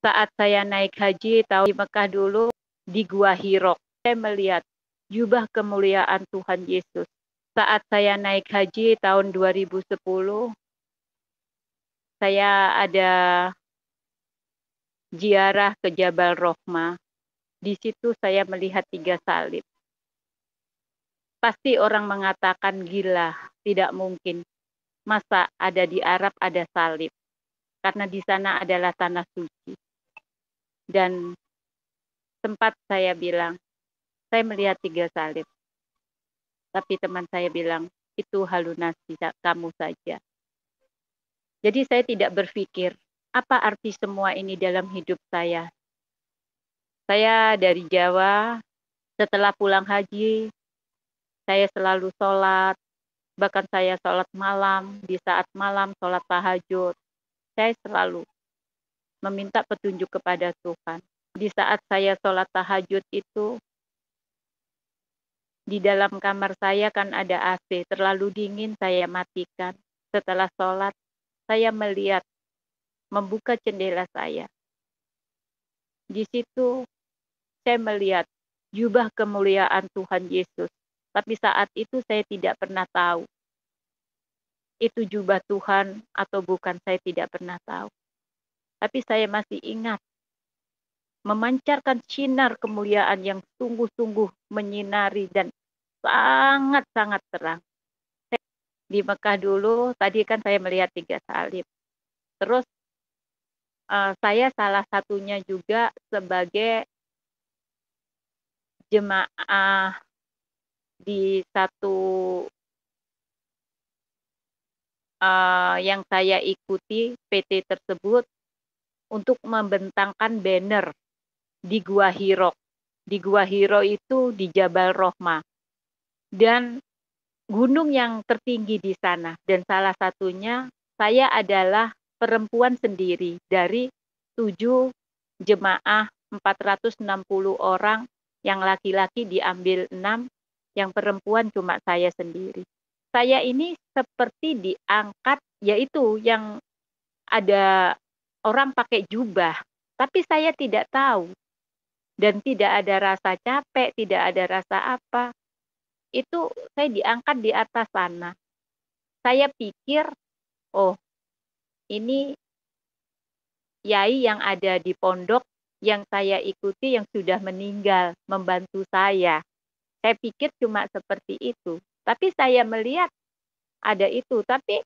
Saat saya naik haji tahun di Mekah dulu, di Gua Hiro, saya melihat jubah kemuliaan Tuhan Yesus. Saat saya naik haji tahun 2010, saya ada ziarah ke Jabal Rohmah. Di situ saya melihat 3 salib. Pasti orang mengatakan gila, tidak mungkin. Masa ada di Arab ada salib? Karena di sana adalah tanah suci. Dan sempat saya bilang, saya melihat 3 salib. Tapi teman saya bilang, itu halusinasi kamu saja. Jadi saya tidak berpikir, apa arti semua ini dalam hidup saya? Saya dari Jawa, setelah pulang haji, saya selalu sholat, bahkan saya sholat malam, di saat malam sholat tahajud. Saya selalu meminta petunjuk kepada Tuhan. Di saat saya sholat tahajud itu, di dalam kamar saya kan ada AC, terlalu dingin saya matikan. Setelah sholat, saya melihat, membuka jendela saya. Di situ saya melihat jubah kemuliaan Tuhan Yesus. Tapi saat itu saya tidak pernah tahu. Itu jubah Tuhan atau bukan, saya tidak pernah tahu. Tapi saya masih ingat. Memancarkan sinar kemuliaan yang sungguh-sungguh menyinari dan sangat-sangat terang. Di Mekah dulu, tadi kan saya melihat 3 salib. Terus saya salah satunya juga sebagai jemaah di satu yang saya ikuti PT tersebut untuk membentangkan banner di Gua Hiro. Di Gua Hiro itu di Jabal Rohmah. Dan gunung yang tertinggi di sana. Dan salah satunya saya adalah perempuan sendiri dari 7 jemaah 460 orang, yang laki-laki diambil 6, yang perempuan cuma saya sendiri. Saya ini seperti diangkat, yaitu yang ada orang pakai jubah, tapi saya tidak tahu. Dan tidak ada rasa capek, tidak ada rasa apa. Itu saya diangkat di atas sana. Saya pikir, oh ini yai yang ada di pondok yang saya ikuti yang sudah meninggal, membantu saya. Saya pikir cuma seperti itu. Tapi saya melihat ada itu. Tapi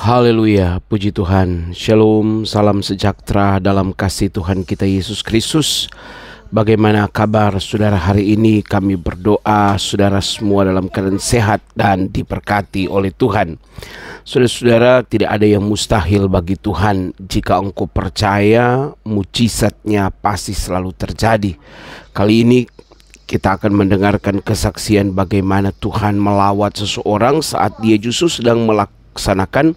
Haleluya, puji Tuhan. Shalom, salam sejahtera dalam kasih Tuhan kita Yesus Kristus. Bagaimana kabar saudara hari ini? Kami berdoa saudara semua dalam keadaan sehat dan diberkati oleh Tuhan. Saudara-saudara, tidak ada yang mustahil bagi Tuhan. Jika engkau percaya, mujizatnya pasti selalu terjadi. Kali ini kita akan mendengarkan kesaksian bagaimana Tuhan melawat seseorang saat dia justru sedang melaksanakan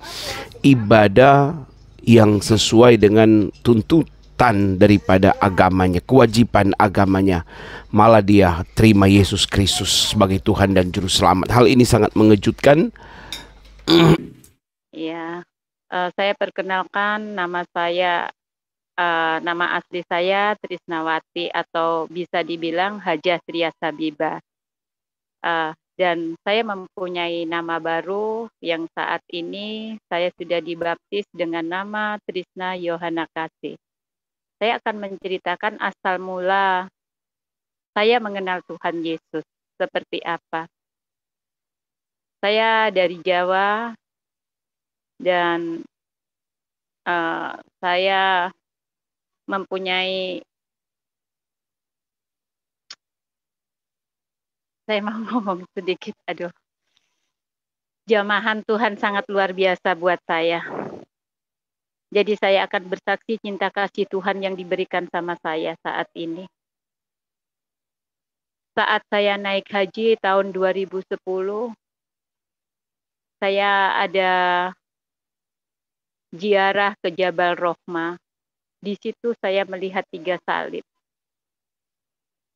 ibadah yang sesuai dengan tuntutan daripada agamanya, kewajiban agamanya. Malah dia terima Yesus Kristus sebagai Tuhan dan Juru Selamat. Hal ini sangat mengejutkan. ya, saya perkenalkan, nama asli saya Trisnawati, atau bisa dibilang Hajah Tria Sabibah. Dan saya mempunyai nama baru yang saat ini saya sudah dibaptis dengan nama Trisna Yohana Kasih. Saya akan menceritakan asal mula saya mengenal Tuhan Yesus seperti apa. Saya dari Jawa dan saya mempunyai, saya mau ngomong sedikit, jamahan Tuhan sangat luar biasa buat saya. Jadi saya akan bersaksi cinta kasih Tuhan yang diberikan sama saya saat ini. Saat saya naik haji tahun 2010, saya ada ziarah ke Jabal Rohmah. Di situ saya melihat 3 salib.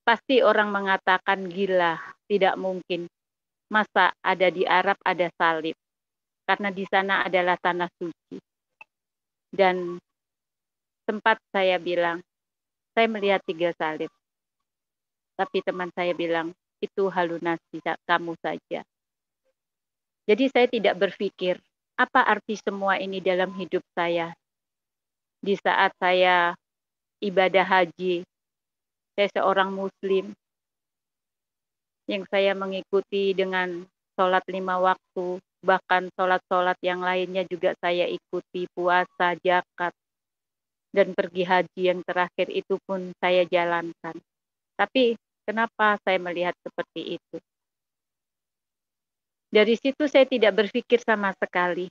Pasti orang mengatakan gila, tidak mungkin. Masa ada di Arab ada salib? Karena di sana adalah tanah suci. Dan sempat saya bilang, saya melihat 3 salib. Tapi teman saya bilang, itu halusinasi kamu saja. Jadi saya tidak berpikir, apa arti semua ini dalam hidup saya? Di saat saya ibadah haji, saya seorang muslim, yang saya mengikuti dengan sholat 5 waktu, bahkan sholat-sholat yang lainnya juga saya ikuti, puasa, zakat, dan pergi haji yang terakhir itu pun saya jalankan. Tapi kenapa saya melihat seperti itu? Dari situ saya tidak berpikir sama sekali.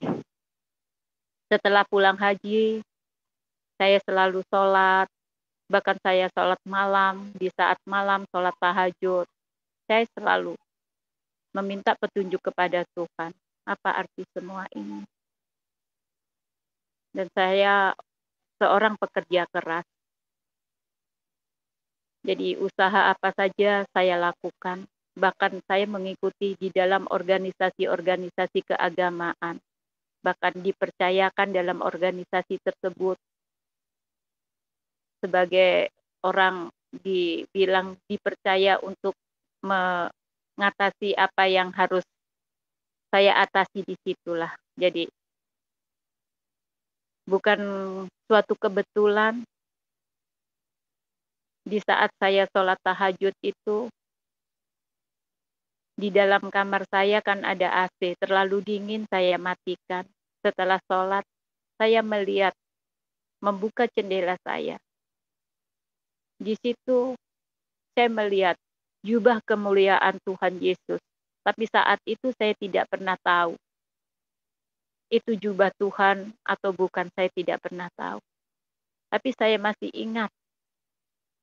Setelah pulang haji, saya selalu sholat, bahkan saya sholat malam, di saat malam sholat tahajud. Saya selalu meminta petunjuk kepada Tuhan. Apa arti semua ini? Dan saya seorang pekerja keras. Jadi usaha apa saja saya lakukan. Bahkan saya mengikuti di dalam organisasi-organisasi keagamaan. Bahkan dipercayakan dalam organisasi tersebut sebagai orang dibilang dipercaya untuk mengatasi apa yang harus saya atasi di situlah. Jadi bukan suatu kebetulan di saat saya sholat tahajud itu di dalam kamar saya kan ada AC, terlalu dingin saya matikan. Setelah sholat saya melihat membuka jendela saya. Di situ saya melihat jubah kemuliaan Tuhan Yesus. Tapi saat itu saya tidak pernah tahu itu jubah Tuhan atau bukan, saya tidak pernah tahu. Tapi saya masih ingat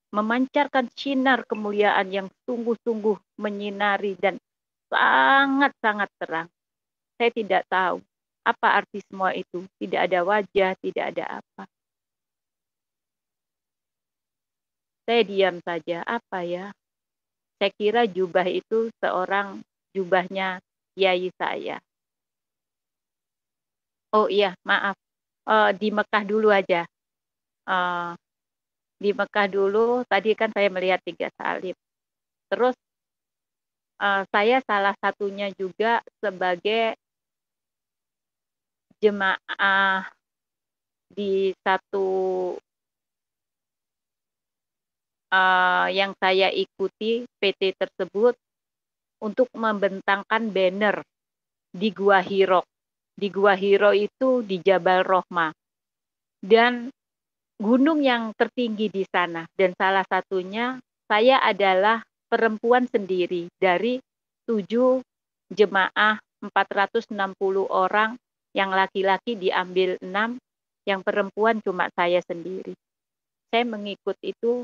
memancarkan sinar kemuliaan yang sungguh-sungguh menyinari dan sangat-sangat terang. Saya tidak tahu apa arti semua itu. Tidak ada wajah, tidak ada apa. Saya diam saja. Apa ya? Saya kira jubah itu seorang jubahnya kiai saya. Oh iya, maaf. Di Mekah dulu aja. Di Mekah dulu, tadi kan saya melihat 3 salib. Terus saya salah satunya juga sebagai jemaah di satu yang saya ikuti PT tersebut untuk membentangkan banner di Gua Hiro. Di Gua Hiro itu di Jabal Rohmah. Dan gunung yang tertinggi di sana. Dan salah satunya saya adalah perempuan sendiri dari 7 jemaah 460 orang, yang laki-laki diambil 6, yang perempuan cuma saya sendiri. Saya mengikut itu,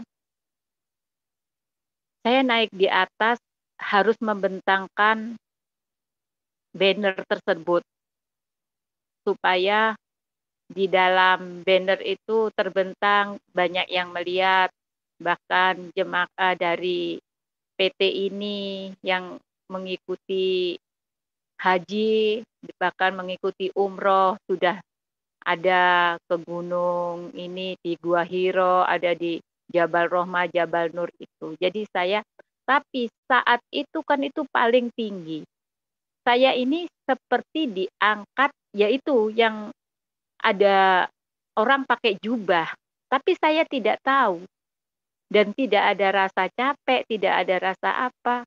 saya naik di atas harus membentangkan banner tersebut supaya di dalam banner itu terbentang banyak yang melihat, bahkan jemaah dari PT ini yang mengikuti haji, bahkan mengikuti umroh, sudah ada ke gunung ini di Gua Hiro, ada di Jabal Rohmah, Jabal Nur itu. Jadi tapi saat itu kan itu paling tinggi. Saya ini seperti diangkat, yaitu yang ada orang pakai jubah, tapi saya tidak tahu. Dan tidak ada rasa capek, tidak ada rasa apa.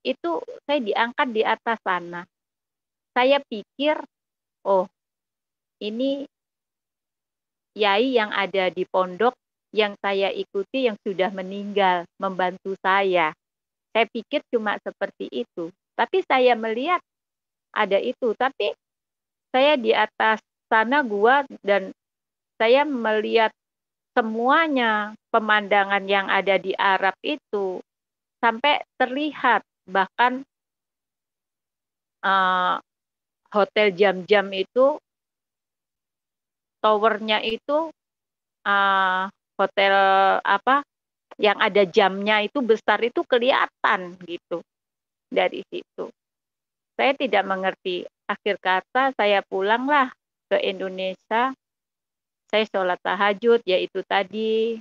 Itu saya diangkat di atas sana. Saya pikir, oh ini yai yang ada di pondok yang saya ikuti yang sudah meninggal membantu saya. Saya pikir cuma seperti itu. Tapi saya melihat ada itu. Tapi saya di atas sana gua dan saya melihat semuanya pemandangan yang ada di Arab itu sampai terlihat. Bahkan hotel jam-jam itu towernya itu hotel apa yang ada jamnya itu besar itu kelihatan gitu dari situ. Saya tidak mengerti. Akhir kata saya pulanglah ke Indonesia. Saya sholat tahajud, yaitu tadi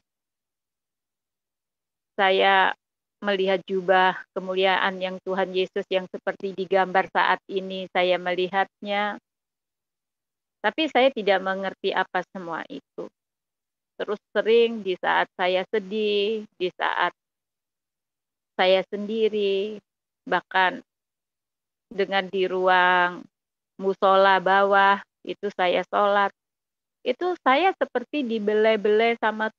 saya melihat jubah kemuliaan yang Tuhan Yesus yang seperti digambar saat ini. Saya melihatnya, tapi saya tidak mengerti apa semua itu. Terus sering di saat saya sedih, di saat saya sendiri, bahkan dengan di ruang musola bawah, itu saya sholat. Itu saya seperti dibelai-belai sama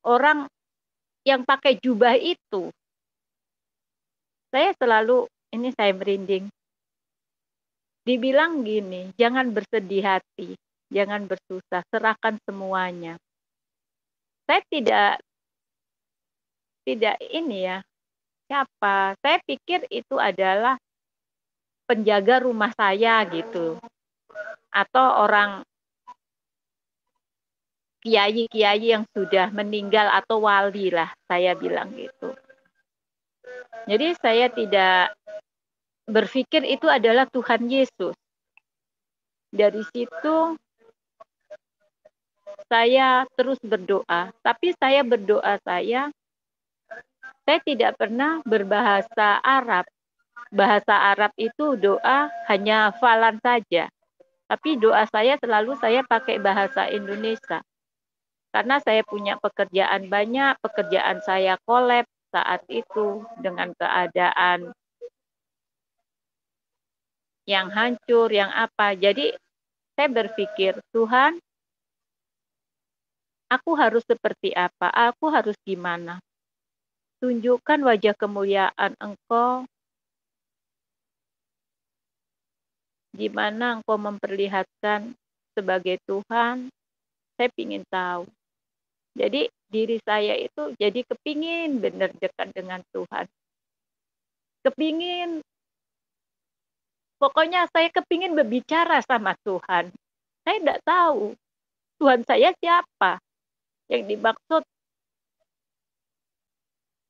orang yang pakai jubah itu. Saya selalu, ini saya merinding, dibilang gini, jangan bersedih hati, jangan bersusah, serahkan semuanya. Saya tidak ini ya, siapa? Saya pikir itu adalah penjaga rumah saya gitu. Atau orang kiai-kiai yang sudah meninggal atau wali lah, saya bilang gitu. Jadi saya tidak berpikir itu adalah Tuhan Yesus. Dari situ saya terus berdoa, tapi saya berdoa saya tidak pernah berbahasa Arab. Bahasa Arab itu doa hanya hafalan saja. Tapi doa saya selalu saya pakai bahasa Indonesia. Karena saya punya pekerjaan banyak, pekerjaan saya kolaps saat itu dengan keadaan yang hancur, yang apa. Jadi saya berpikir, Tuhan, aku harus seperti apa? Aku harus gimana? Tunjukkan wajah kemuliaan Engkau, di mana Engkau memperlihatkan sebagai Tuhan. Saya ingin tahu. Jadi diri saya itu jadi kepingin benar dekat dengan Tuhan. Kepingin, pokoknya saya kepingin berbicara sama Tuhan. Saya tidak tahu Tuhan saya siapa. Yang dimaksud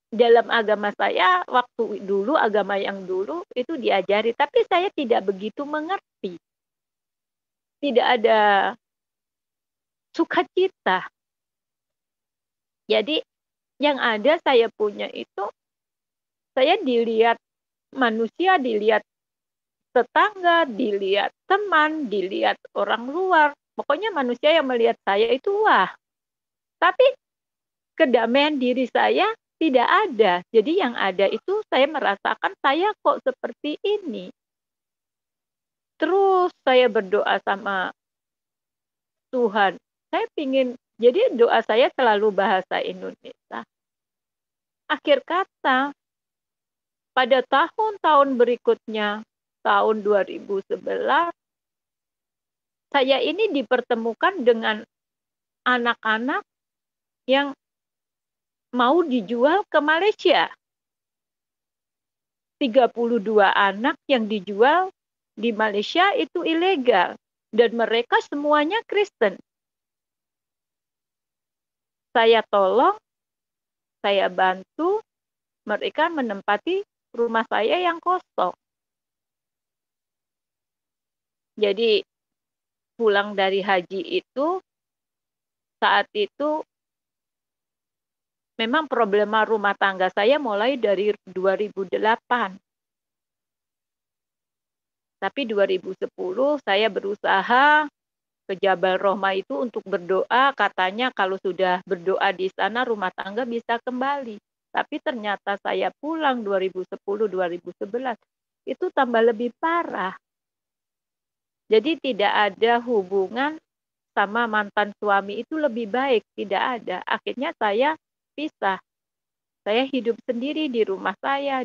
dalam agama saya, waktu dulu, agama yang dulu, itu diajari. Tapi saya tidak begitu mengerti. Tidak ada sukacita. Jadi, yang ada saya punya itu, saya dilihat manusia, dilihat tetangga, dilihat teman, dilihat orang luar. Pokoknya manusia yang melihat saya itu, wah. Tapi, kedamaian diri saya tidak ada. Jadi yang ada itu saya merasakan saya kok seperti ini. Terus saya berdoa sama Tuhan. Saya pingin, jadi doa saya selalu bahasa Indonesia. Akhir kata, pada tahun-tahun berikutnya, tahun 2011, saya ini dipertemukan dengan anak-anak yang mau dijual ke Malaysia. 32 anak yang dijual di Malaysia itu ilegal. Dan mereka semuanya Kristen. Saya tolong, saya bantu, mereka menempati rumah saya yang kosong. Jadi pulang dari haji itu, saat itu memang problema rumah tangga saya mulai dari 2008. Tapi 2010 saya berusaha ke Jabal Rohmah itu untuk berdoa, katanya kalau sudah berdoa di sana rumah tangga bisa kembali. Tapi ternyata saya pulang 2010-2011 itu tambah lebih parah. Jadi tidak ada hubungan sama mantan suami itu lebih baik, tidak ada. Akhirnya saya pisah. Saya hidup sendiri di rumah saya.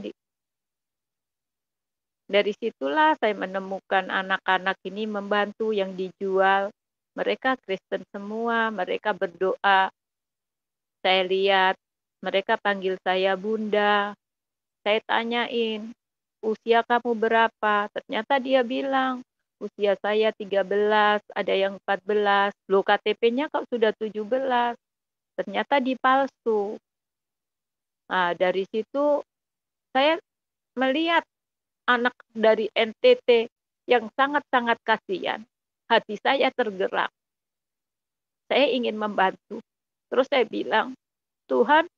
Dari situlah saya menemukan anak-anak ini membantu yang dijual. Mereka Kristen semua, mereka berdoa. Saya lihat, mereka panggil saya bunda. Saya tanyain, usia kamu berapa? Ternyata dia bilang, Usia saya 13, ada yang 14. Loh, KTP-nya kok sudah 17. Ternyata dipalsu. Nah, dari situ saya melihat anak dari NTT yang sangat-sangat kasihan. Hati saya tergerak. Saya ingin membantu. Terus saya bilang, Tuhan,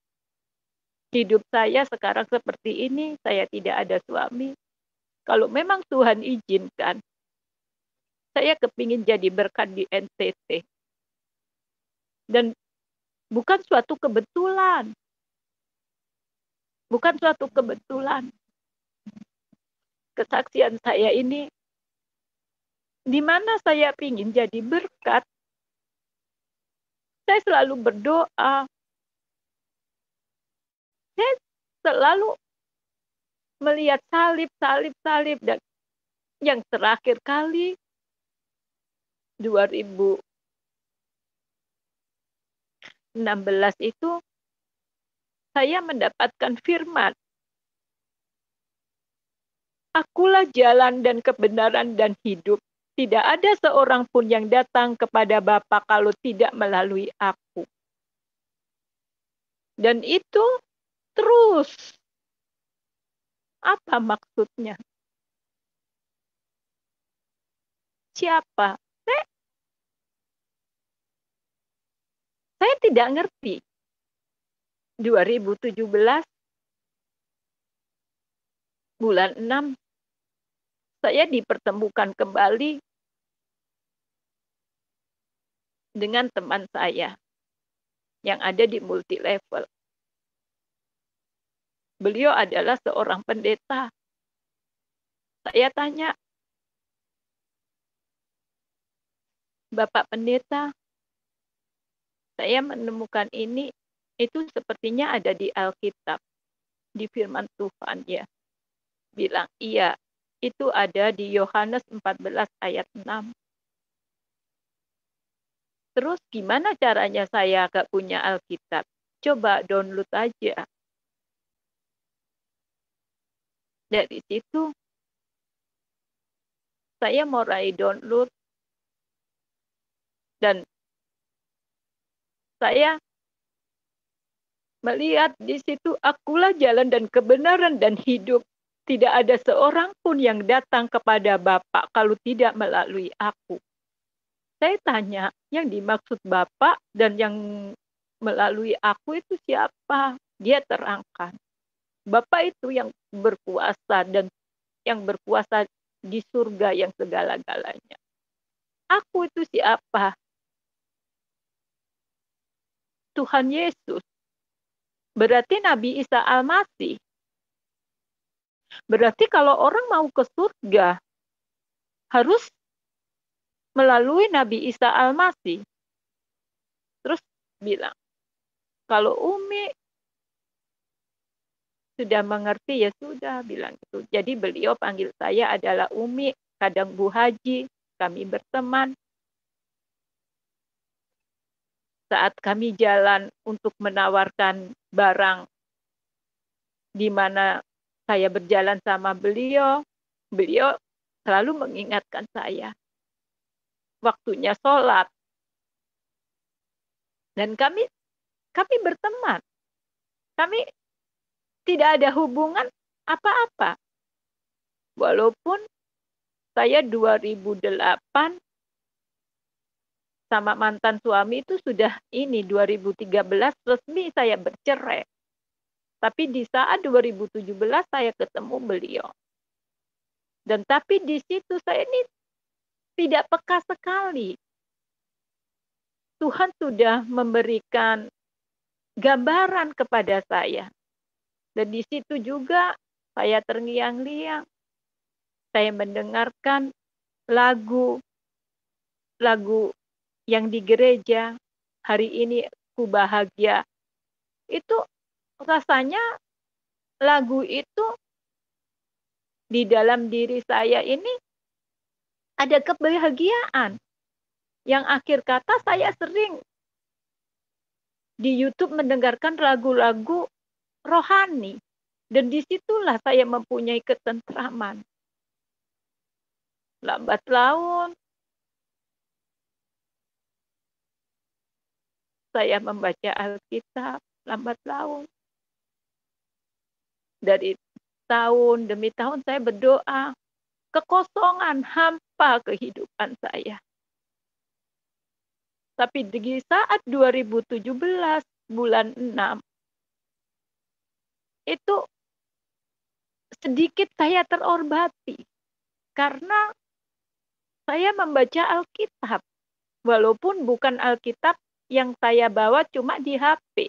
hidup saya sekarang seperti ini, saya tidak ada suami. Kalau memang Tuhan izinkan, saya kepingin jadi berkat di NTT. Dan bukan suatu kebetulan. Bukan suatu kebetulan. Kesaksian saya ini, di mana saya ingin jadi berkat, saya selalu berdoa. Saya selalu melihat salib. Dan yang terakhir kali, 2016 itu, saya mendapatkan firman. Akulah jalan dan kebenaran dan hidup. Tidak ada seorang pun yang datang kepada Bapa kalau tidak melalui aku. Dan itu terus. Apa maksudnya? Siapa? Saya tidak ngerti. 2017 bulan 6 saya dipertemukan kembali dengan teman saya yang ada di multi level. Beliau adalah seorang pendeta. Saya tanya, Bapak Pendeta, saya menemukan ini, itu sepertinya ada di Alkitab, di firman Tuhan ya. Bilang, iya, itu ada di Yohanes 14 ayat 6. Terus gimana caranya saya gak punya Alkitab? Coba download aja. Dari situ, saya mulai download. Dan saya melihat di situ, akulah jalan dan kebenaran dan hidup. Tidak ada seorang pun yang datang kepada Bapa kalau tidak melalui aku. Saya tanya, yang dimaksud Bapak dan yang melalui aku itu siapa? Dia terangkan. Bapak itu yang berkuasa dan yang berkuasa di surga yang segala-galanya. Aku itu siapa? Tuhan Yesus. Berarti Nabi Isa Al-Masih. Berarti kalau orang mau ke surga, harus melalui Nabi Isa Al-Masih. Terus bilang, kalau Umi sudah mengerti, ya sudah, bilang gitu. Jadi beliau panggil saya adalah Umi, kadang Bu Haji, kami berteman. Saat kami jalan untuk menawarkan barang, di mana saya berjalan sama beliau selalu mengingatkan saya. Waktunya sholat. Dan kami berteman. Kami tidak ada hubungan apa-apa. Walaupun saya 2008 sama mantan suami itu sudah 2013 resmi saya bercerai. Tapi di saat 2017 saya ketemu beliau. Dan tapi di situ saya ini tidak peka sekali. Tuhan sudah memberikan gambaran kepada saya. Dan di situ juga saya terngiang-ngiang. Saya mendengarkan lagu yang di gereja. Hari ini ku bahagia. Itu rasanya lagu itu di dalam diri saya ini ada kebahagiaan. Yang akhir kata saya sering di YouTube mendengarkan lagu-lagu rohani. Dan disitulah saya mempunyai ketentraman. lambat laun saya membaca Alkitab, lambat laun. Dari tahun demi tahun saya berdoa, kekosongan, hampa kehidupan saya. Tapi di saat 2017 bulan 6 itu sedikit saya terobati karena saya membaca Alkitab. Walaupun bukan Alkitab yang saya bawa cuma di HP.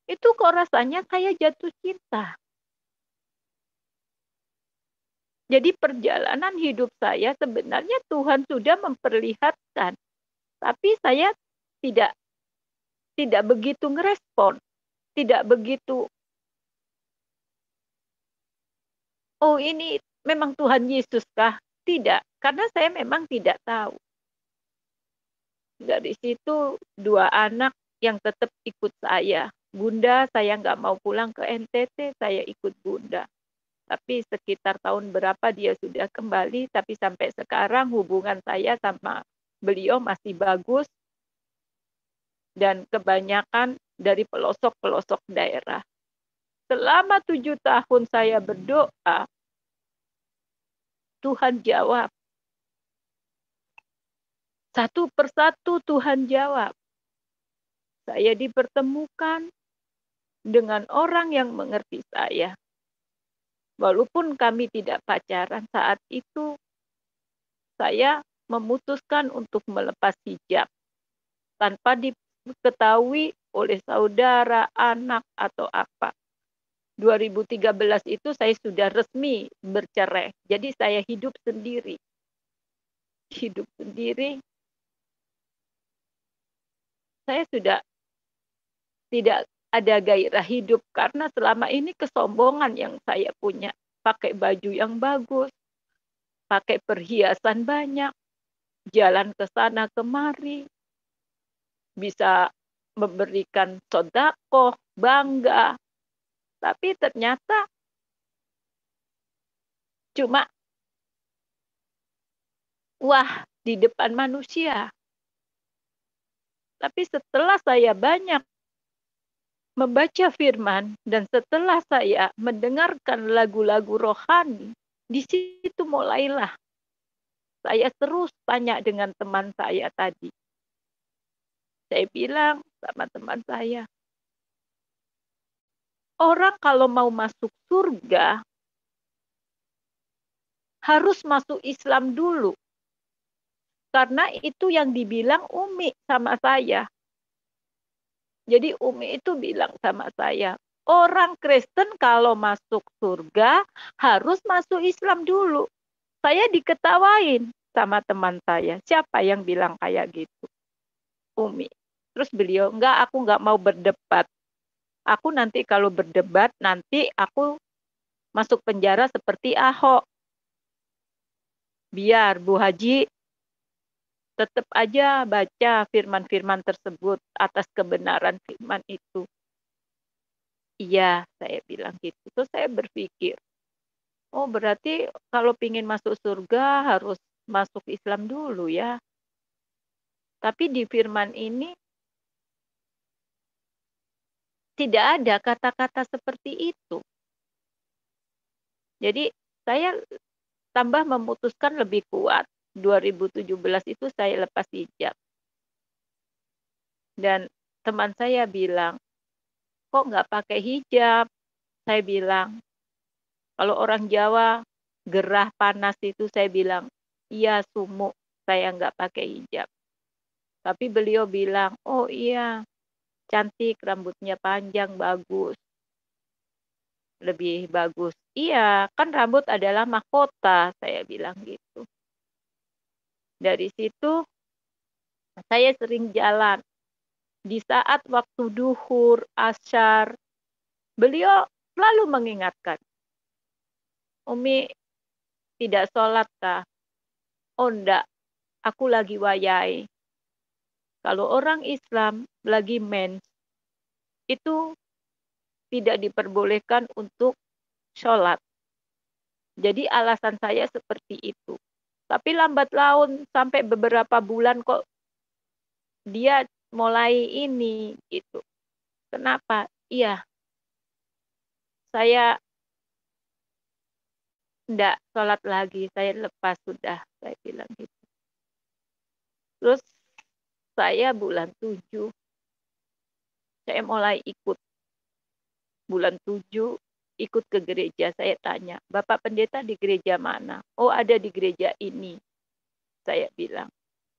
Itu kok rasanya saya jatuh cinta. Jadi perjalanan hidup saya sebenarnya Tuhan sudah memperlihatkan. Tapi saya tidak begitu ngerespon. Tidak begitu, oh ini memang Tuhan Yesus kah? Tidak, karena saya memang tidak tahu. Dari situ 2 anak yang tetap ikut saya. Bunda, saya nggak mau pulang ke NTT, saya ikut Bunda. Tapi sekitar tahun berapa dia sudah kembali, tapi sampai sekarang hubungan saya sama beliau masih bagus. Dan kebanyakan dari pelosok-pelosok daerah. Selama 7 tahun saya berdoa, Tuhan jawab. Satu persatu Tuhan jawab. Saya dipertemukan dengan orang yang mengerti saya. Walaupun kami tidak pacaran saat itu, saya memutuskan untuk melepas hijab tanpa diketahui oleh saudara, anak, atau apa. 2013 itu saya sudah resmi bercerai. Jadi saya hidup sendiri. Hidup sendiri. Saya sudah tidak ada gairah hidup karena selama ini kesombongan yang saya punya. Pakai baju yang bagus, pakai perhiasan banyak, jalan ke sana kemari, bisa memberikan sedekah, bangga. Tapi ternyata cuma wah di depan manusia. Tapi setelah saya banyak membaca firman dan setelah saya mendengarkan lagu-lagu rohani, di situ mulailah saya terus tanya dengan teman saya tadi. Saya bilang sama teman saya, orang kalau mau masuk surga harus masuk Islam dulu. Karena itu yang dibilang Umi sama saya. Jadi Umi itu bilang sama saya, orang Kristen kalau masuk surga harus masuk Islam dulu. Saya diketawain sama teman saya. Siapa yang bilang kayak gitu? Umi. Terus beliau, enggak, aku enggak mau berdebat. Aku nanti kalau berdebat, nanti aku masuk penjara seperti Ahok. Biar Bu Haji tetap aja baca firman-firman tersebut atas kebenaran firman itu. Iya, saya bilang gitu. Terus saya berpikir, oh berarti kalau ingin masuk surga harus masuk Islam dulu ya. Tapi di firman ini tidak ada kata-kata seperti itu. Jadi saya tambah memutuskan lebih kuat. 2017 itu saya lepas hijab. Dan teman saya bilang, kok nggak pakai hijab? Saya bilang, kalau orang Jawa gerah panas itu saya bilang, iya sumuk, saya nggak pakai hijab. Tapi beliau bilang, oh iya, cantik, rambutnya panjang, bagus. Lebih bagus. Iya, kan rambut adalah mahkota, saya bilang gitu. Dari situ, saya sering jalan. Di saat waktu duhur, asyar, beliau selalu mengingatkan, Umi tidak sholat kah? Oh enggak, aku lagi wayai. Kalau orang Islam lagi mens, itu tidak diperbolehkan untuk sholat. Jadi alasan saya seperti itu. Tapi lambat laun sampai beberapa bulan kok dia mulai ini gitu. Kenapa? Iya, saya enggak sholat lagi, saya lepas sudah, saya bilang gitu. Terus saya bulan 7, saya mulai ikut. Bulan 7, ikut ke gereja, saya tanya, Bapak Pendeta di gereja mana? Oh, ada di gereja ini. Saya bilang,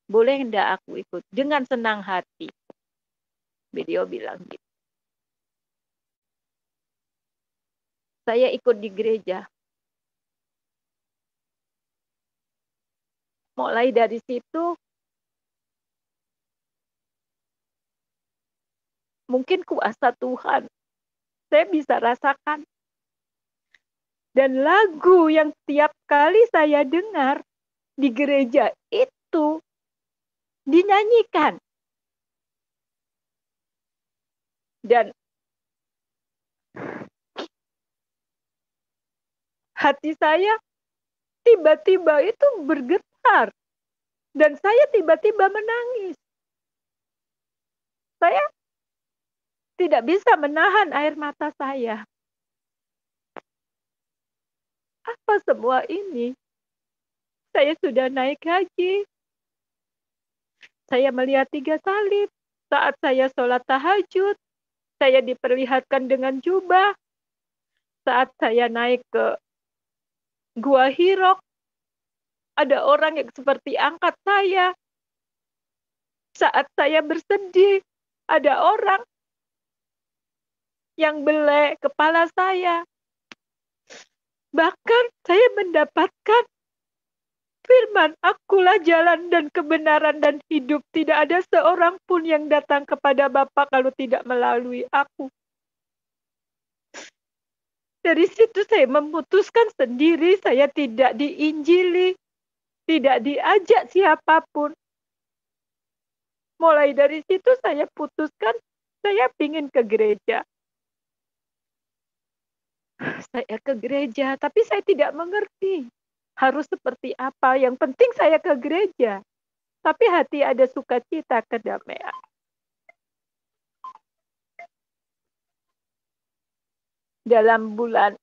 boleh enggak aku ikut? Dengan senang hati. Beliau bilang gitu. Saya ikut di gereja. Mulai dari situ, mungkin kuasa Tuhan saya bisa rasakan. Dan lagu yang tiap kali saya dengar di gereja itu dinyanyikan. Dan hati saya tiba-tiba itu bergetar. Dan saya tiba-tiba menangis. Saya tidak bisa menahan air mata saya. Apa semua ini? Saya sudah naik haji. Saya melihat 3 salib. Saat saya sholat tahajud, saya diperlihatkan dengan jubah. Saat saya naik ke Gua Hirok, ada orang yang seperti angkat saya. Saat saya bersedih, ada orang yang belai kepala saya. Bahkan saya mendapatkan firman, akulah jalan dan kebenaran dan hidup. Tidak ada seorang pun yang datang kepada Bapa kalau tidak melalui aku. Dari situ saya memutuskan sendiri, saya tidak diinjili, tidak diajak siapapun. Mulai dari situ saya putuskan, saya ingin ke gereja. Saya ke gereja, tapi saya tidak mengerti harus seperti apa. Yang penting saya ke gereja. Tapi hati ada sukacita, kedamaian. Dalam bulan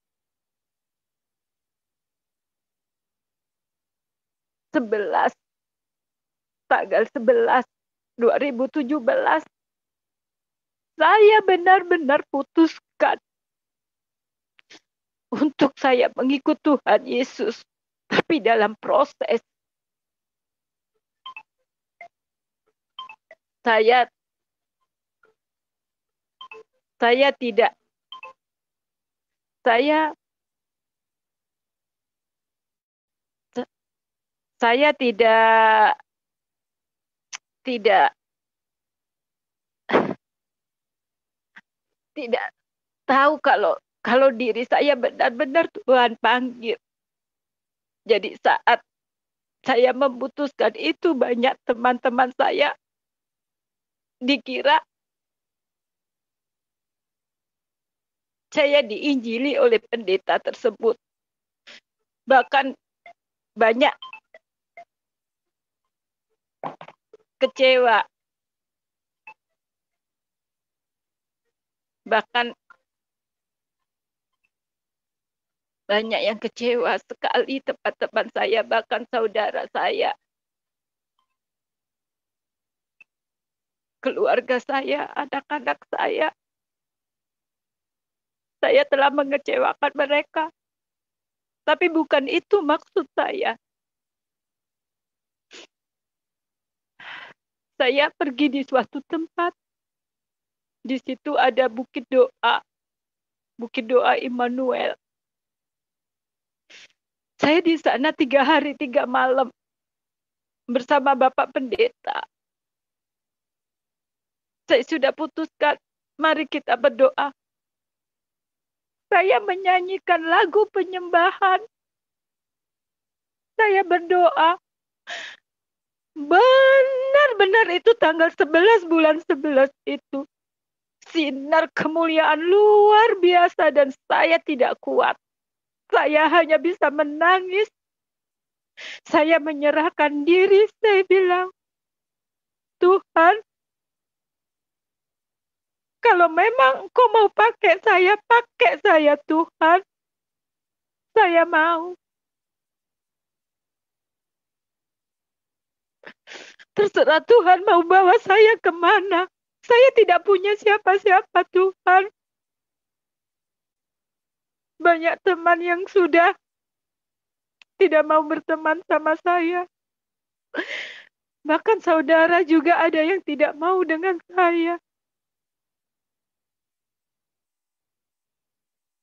11, tanggal 11, 2017, saya benar-benar putuskan untuk saya mengikut Tuhan Yesus. Tapi dalam proses, saya tidak, saya tidak tahu kalau diri saya benar-benar Tuhan panggil. Jadi saat saya memutuskan itu, banyak teman-teman saya dikira saya diinjili oleh pendeta tersebut. Bahkan banyak kecewa. Bahkan banyak yang kecewa sekali, teman-teman saya, bahkan saudara saya, keluarga saya, anak-anak saya. Saya telah mengecewakan mereka. Tapi bukan itu maksud saya. Saya pergi di suatu tempat. Di situ ada bukit doa Immanuel. Saya di sana 3 hari 3 malam bersama Bapak Pendeta. Saya sudah putuskan, mari kita berdoa. Saya menyanyikan lagu penyembahan. Saya berdoa. Benar-benar itu tanggal 11 bulan 11 itu. Sinar kemuliaan luar biasa dan saya tidak kuat. Saya hanya bisa menangis. Saya menyerahkan diri, saya bilang, Tuhan, kalau memang Engkau mau pakai saya Tuhan. Saya mau. Terserah Tuhan mau bawa saya kemana. Saya tidak punya siapa-siapa Tuhan. Banyak teman yang sudah tidak mau berteman sama saya. Bahkan saudara juga ada yang tidak mau dengan saya.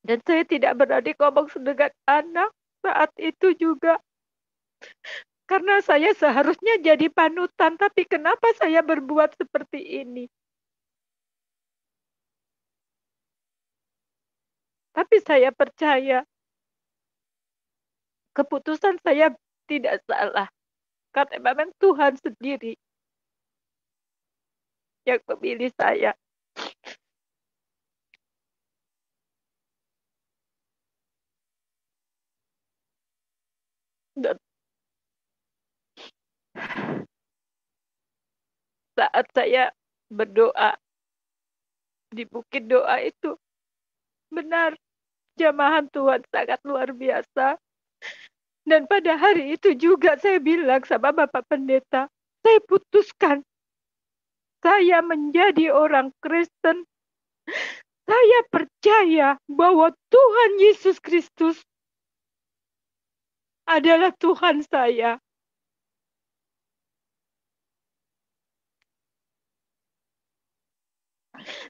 Dan saya tidak berani ngomong sedekat anak saat itu juga. Karena saya seharusnya jadi panutan, tapi kenapa saya berbuat seperti ini? Tapi saya percaya keputusan saya tidak salah. Karena memang Tuhan sendiri yang memilih saya. Dan saat saya berdoa di bukit doa itu, benar, jamahan Tuhan sangat luar biasa. Dan pada hari itu juga saya bilang sama Bapak Pendeta, saya putuskan saya menjadi orang Kristen. Saya percaya bahwa Tuhan Yesus Kristus adalah Tuhan saya.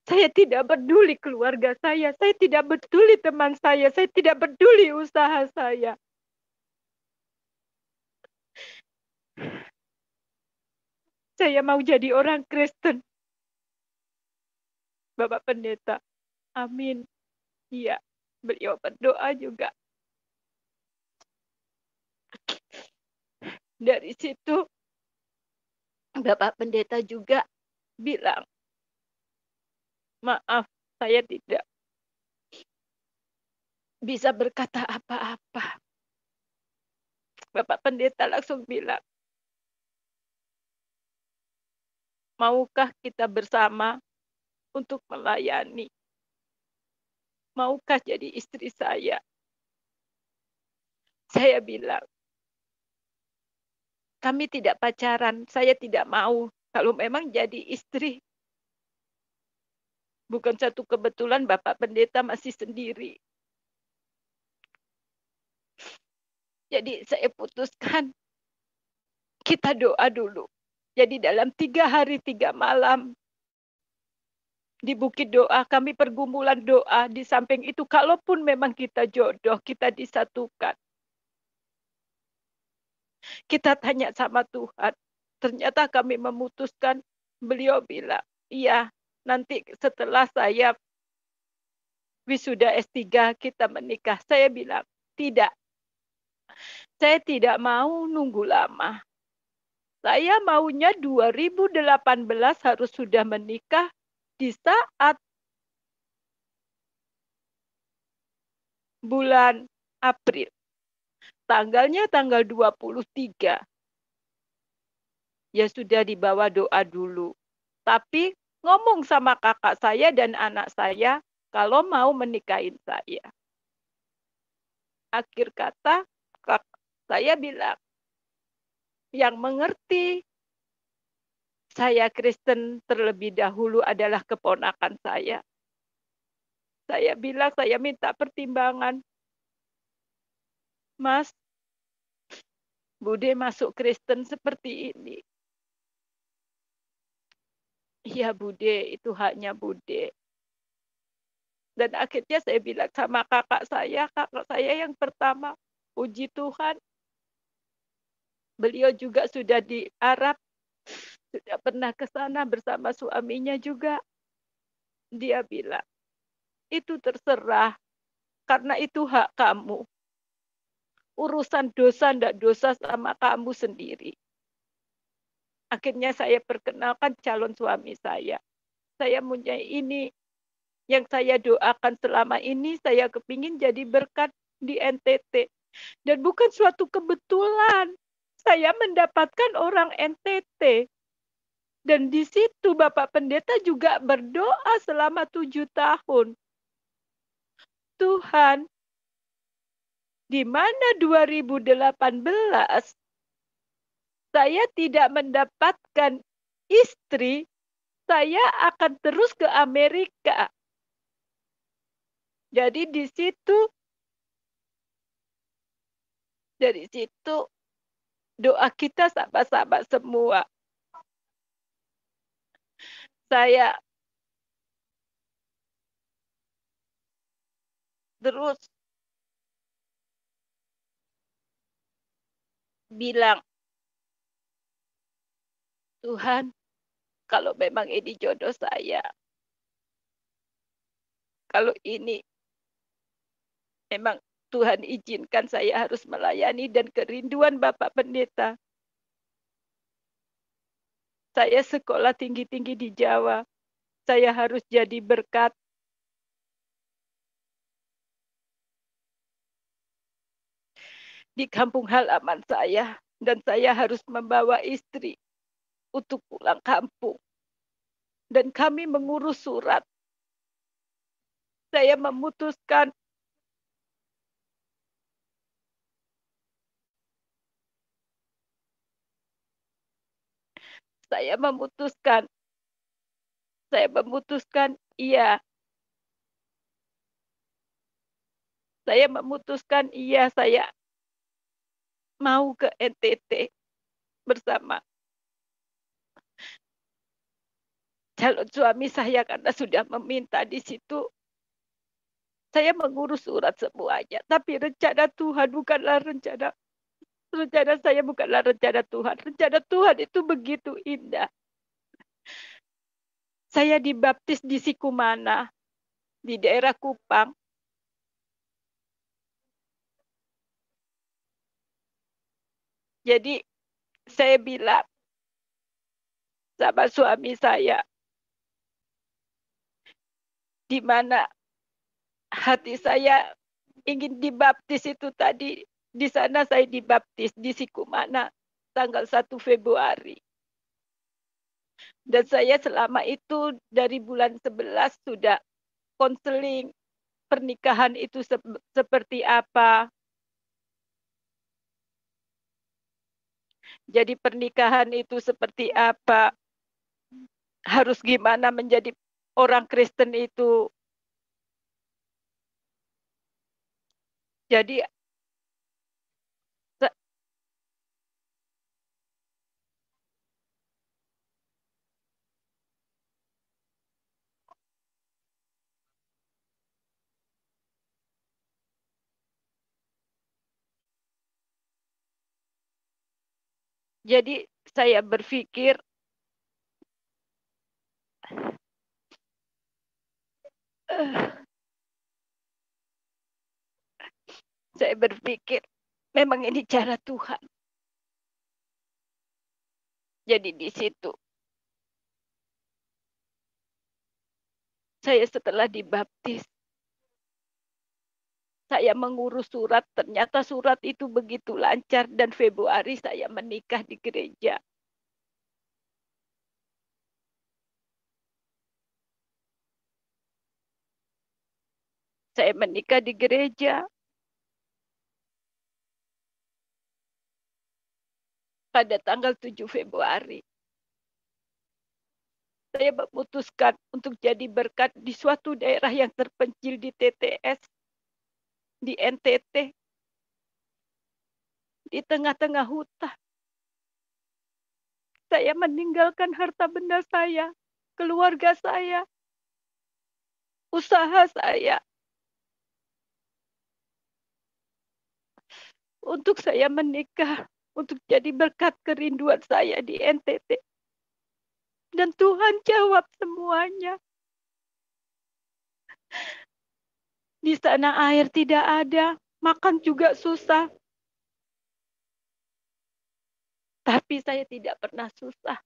Saya tidak peduli keluarga saya tidak peduli teman saya tidak peduli usaha saya. Saya mau jadi orang Kristen. Bapak Pendeta, amin. Iya, beliau berdoa juga. Dari situ, Bapak Pendeta juga bilang, maaf, saya tidak bisa berkata apa-apa. Bapak Pendeta langsung bilang, maukah kita bersama untuk melayani? Maukah jadi istri saya? Saya bilang, kami tidak pacaran, saya tidak mau. Kalau memang jadi istri, bukan satu kebetulan Bapak Pendeta masih sendiri. Jadi saya putuskan, kita doa dulu. Jadi dalam 3 hari 3 malam, di bukit doa, kami pergumulan doa. Di samping itu, kalaupun memang kita jodoh, kita disatukan. Kita tanya sama Tuhan. Ternyata kami memutuskan, beliau bilang, iya, nanti setelah saya wisuda S3, kita menikah. Saya bilang, tidak. Saya tidak mau nunggu lama. Saya maunya 2018 harus sudah menikah di saat bulan April. Tanggalnya tanggal 23. Ya sudah dibawa doa dulu. Tapi ngomong sama kakak saya dan anak saya kalau mau menikahin saya. Akhir kata kakak saya bilang, yang mengerti saya Kristen terlebih dahulu adalah keponakan saya. Saya bilang, saya minta pertimbangan. Mas, Bude masuk Kristen seperti ini. Iya Bude, itu haknya Bude. Dan akhirnya saya bilang sama kakak saya yang pertama, puji Tuhan, beliau juga sudah di Arab, sudah pernah ke sana bersama suaminya juga. Dia bilang, itu terserah, karena itu hak kamu. Urusan dosa ndak dosa sama kamu sendiri. Akhirnya saya perkenalkan calon suami saya. Saya punya ini, yang saya doakan selama ini, saya kepingin jadi berkat di NTT. Dan bukan suatu kebetulan. Saya mendapatkan orang NTT. Dan di situ Bapak Pendeta juga berdoa selama 7 tahun. Tuhan, di mana 2018 saya tidak mendapatkan istri, saya akan terus ke Amerika. Jadi dari situ doa kita sama-sama semua. Saya terus bilang, Tuhan, kalau memang ini jodoh saya, kalau ini memang Tuhan izinkan saya harus melayani dan kerinduan Bapak Pendeta. Saya sekolah tinggi-tinggi di Jawa. Saya harus jadi berkat. Di kampung halaman saya. Dan saya harus membawa istri untuk pulang kampung. Dan kami mengurus surat. Saya memutuskan iya. Saya memutuskan iya, saya mau ke NTT bersama calon suami saya karena sudah meminta di situ. Saya mengurus surat semuanya, tapi rencana Tuhan bukanlah rencana saya, bukanlah rencana Tuhan. Rencana Tuhan itu begitu indah. Saya dibaptis di Sikumana, di daerah Kupang. Jadi saya bilang sama suami saya, di mana hati saya ingin dibaptis itu tadi, di sana saya dibaptis di Sikumana tanggal 1 Februari. Dan saya selama itu dari bulan 11 sudah konseling pernikahan itu seperti apa. Jadi pernikahan itu seperti apa. Harus gimana menjadi orang Kristen itu. Jadi saya berpikir memang ini cara Tuhan. Jadi di situ saya setelah dibaptis, saya mengurus surat, ternyata surat itu begitu lancar dan Februari saya menikah di gereja. Saya menikah di gereja pada tanggal 7 Februari. Saya memutuskan untuk jadi berkat di suatu daerah yang terpencil di TTS, di NTT, di tengah-tengah hutan. Saya meninggalkan harta benda saya, keluarga saya, usaha saya, untuk saya menikah, untuk jadi berkat kerinduan saya di NTT. Dan Tuhan jawab semuanya. Di sana air tidak ada, makan juga susah. Tapi saya tidak pernah susah.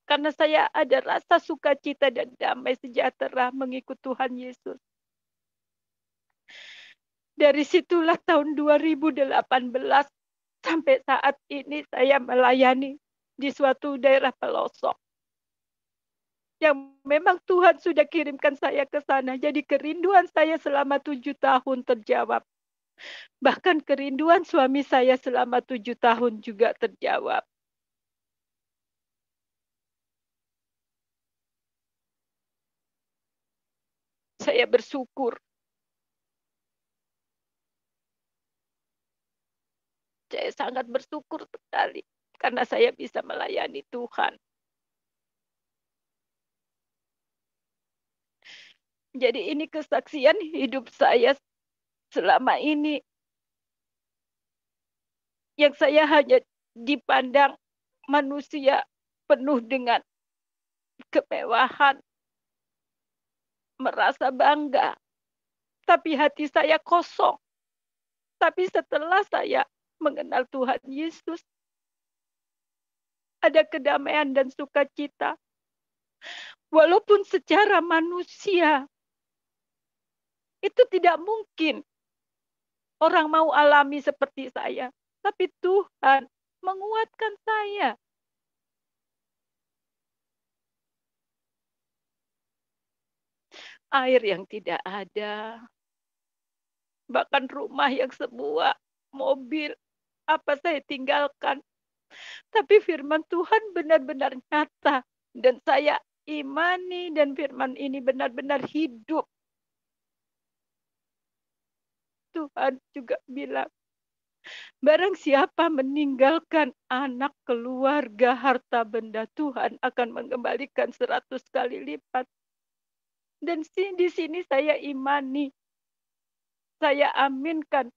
Karena saya ada rasa sukacita dan damai sejahtera mengikut Tuhan Yesus. Dari situlah tahun 2018 sampai saat ini saya melayani di suatu daerah pelosok. Yang memang Tuhan sudah kirimkan saya ke sana. Jadi kerinduan saya selama 7 tahun terjawab. Bahkan kerinduan suami saya selama 7 tahun juga terjawab. Saya bersyukur. Saya sangat bersyukur sekali. Karena saya bisa melayani Tuhan. Jadi ini kesaksian hidup saya selama ini. Yang saya hanya dipandang manusia penuh dengan kemewahan. Merasa bangga. Tapi hati saya kosong. Tapi setelah saya mengenal Tuhan Yesus, ada kedamaian dan sukacita. Walaupun secara manusia, itu tidak mungkin orang mau alami seperti saya. Tapi Tuhan menguatkan saya. Air yang tidak ada, bahkan rumah yang sebuah mobil, apa saya tinggalkan. Tapi firman Tuhan benar-benar nyata. Dan saya imani dan firman ini benar-benar hidup. Tuhan juga bilang, barang siapa meninggalkan anak, keluarga, harta benda, Tuhan akan mengembalikan 100 kali lipat. Dan di sini saya imani, saya aminkan.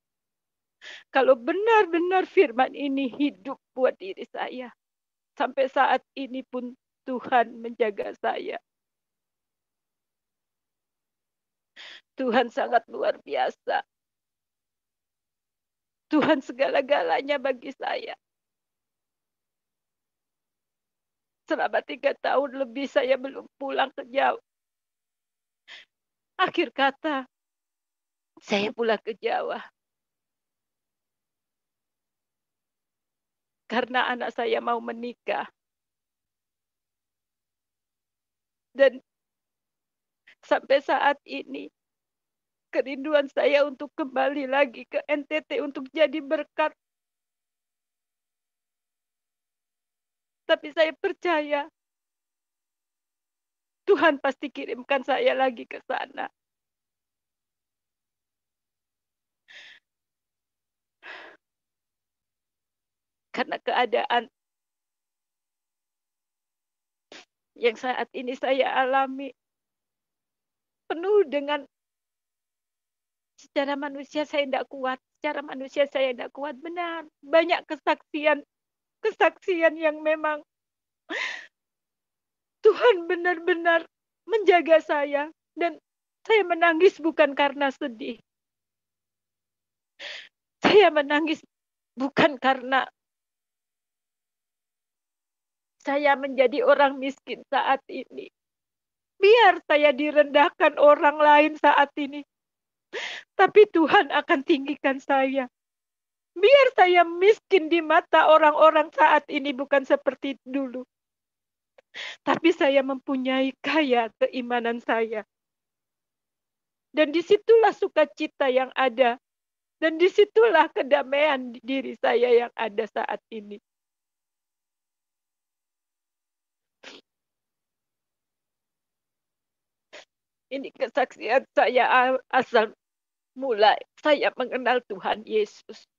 Kalau benar-benar firman ini hidup buat diri saya. Sampai saat ini pun Tuhan menjaga saya. Tuhan sangat luar biasa. Tuhan segala-galanya bagi saya. Selama 3 tahun lebih saya belum pulang ke Jawa. Akhir kata, saya pulang ke Jawa. Karena anak saya mau menikah. Dan sampai saat ini, kerinduan saya untuk kembali lagi ke NTT untuk jadi berkat. Tapi saya percaya, Tuhan pasti kirimkan saya lagi ke sana. Karena keadaan yang saat ini saya alami penuh dengan secara manusia saya tidak kuat. Secara manusia saya tidak kuat. Benar. Banyak kesaksian yang memang Tuhan benar-benar menjaga saya. Dan saya menangis bukan karena sedih. Saya menangis bukan karena saya menjadi orang miskin saat ini. Biar saya direndahkan orang lain saat ini. Tapi Tuhan akan tinggikan saya. Biar saya miskin di mata orang-orang saat ini bukan seperti dulu. Tapi saya mempunyai kaya keimanan saya. Dan disitulah sukacita yang ada. Dan disitulah kedamaian di diri saya yang ada saat ini. Ini kesaksian saya asal mulai saya mengenal Tuhan Yesus.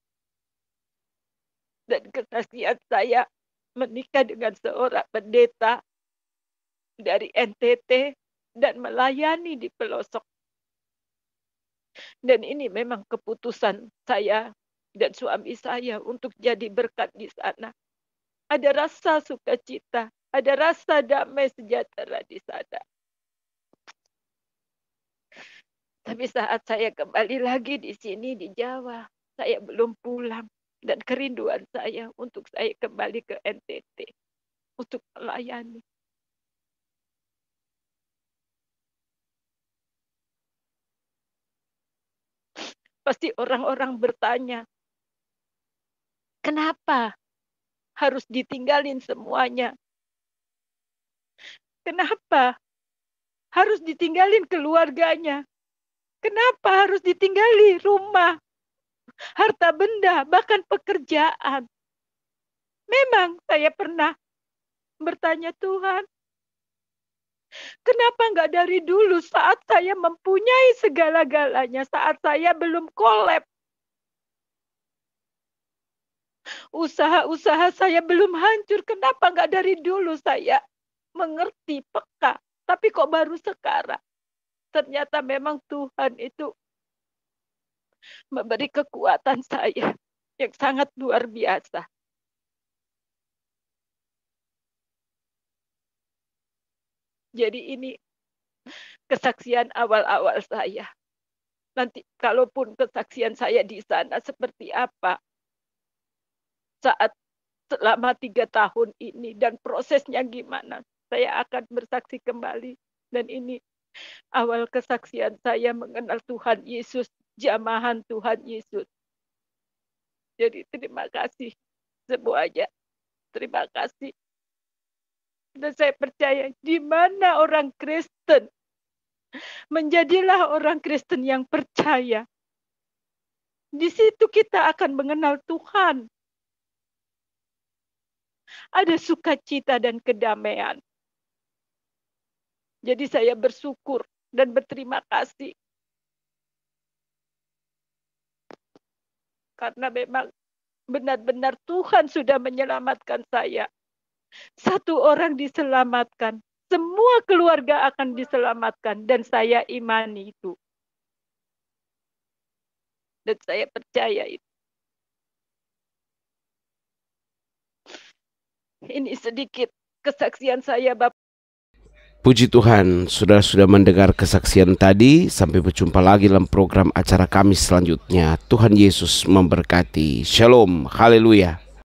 Dan kesaksian saya menikah dengan seorang pendeta dari NTT dan melayani di pelosok. Dan ini memang keputusan saya dan suami saya untuk jadi berkat di sana. Ada rasa sukacita, ada rasa damai sejahtera di sana. Tapi saat saya kembali lagi di sini di Jawa, saya belum pulang. Dan kerinduan saya untuk saya kembali ke NTT untuk melayani. Pasti orang-orang bertanya, kenapa harus ditinggalin semuanya? Kenapa harus ditinggalin keluarganya? Kenapa harus ditinggali rumah, harta benda, bahkan pekerjaan? Memang saya pernah bertanya, Tuhan, kenapa nggak dari dulu saat saya mempunyai segala-galanya, saat saya belum kolab, usaha-usaha saya belum hancur, kenapa nggak dari dulu saya mengerti, peka? Tapi kok baru sekarang? Ternyata memang Tuhan itu memberi kekuatan saya yang sangat luar biasa. Jadi ini kesaksian awal-awal saya. Nanti kalaupun kesaksian saya di sana seperti apa saat selama 3 tahun ini dan prosesnya gimana, saya akan bersaksi kembali. Dan ini awal kesaksian saya mengenal Tuhan Yesus, jamahan Tuhan Yesus. Jadi terima kasih semuanya. Terima kasih. Dan saya percaya di mana orang Kristen, menjadilah orang Kristen yang percaya. Di situ kita akan mengenal Tuhan. Ada sukacita dan kedamaian. Jadi saya bersyukur dan berterima kasih. Karena memang benar-benar Tuhan sudah menyelamatkan saya. Satu orang diselamatkan, semua keluarga akan diselamatkan, dan saya imani itu. Dan saya percaya itu. Ini sedikit kesaksian saya, Bapak. Puji Tuhan, saudara sudah mendengar kesaksian tadi. Sampai berjumpa lagi dalam program acara kami selanjutnya. Tuhan Yesus memberkati. Shalom, haleluya.